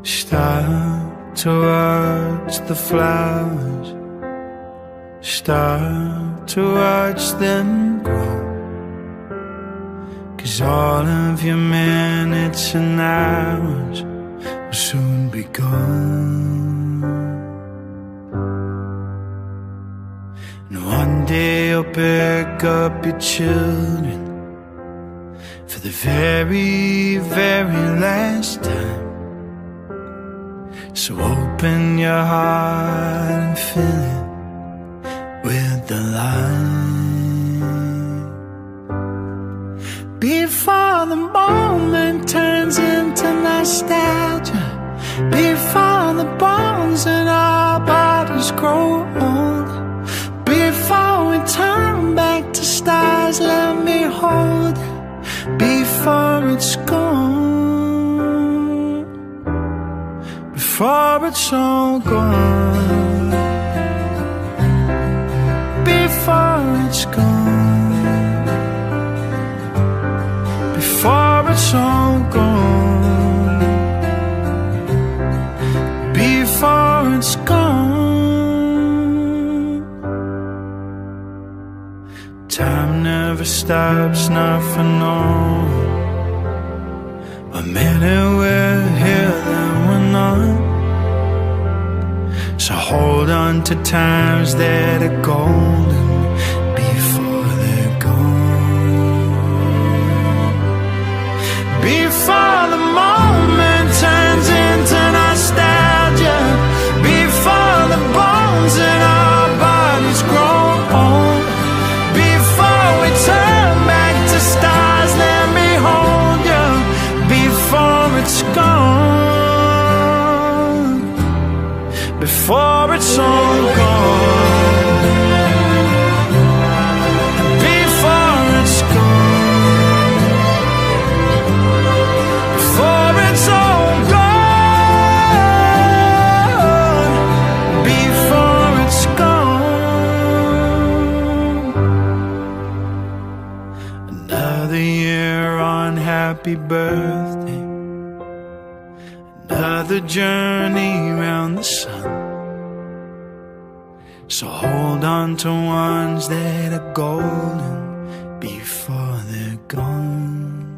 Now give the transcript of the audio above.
Stop to watch the flowers, stop to watch them grow. 'Cause all of your minutes and hours will soon be gone. And one day you'll pick up your children for the very, very last time. So open your heart and fill it with the light before the moment turns into nostalgia, before the bones in our bodies grow old, before we turn back to stars. Let me hold it before it's gone, before it's all gone, before it's gone, before it's all gone, before it's gone. Time never stops, not for no one. A minute we're here, then we're not. So hold on to times that are golden before they're gone, before the moment turns into nostalgia, before the bones in our bodies grow old, before we turn back to stars. Let me hold you before it's gone, before it's all gone, before it's gone, before it's all gone, before it's gone. Another year on, happy birthday. Another journey round the sun. So hold on to ones that are golden before they're gone.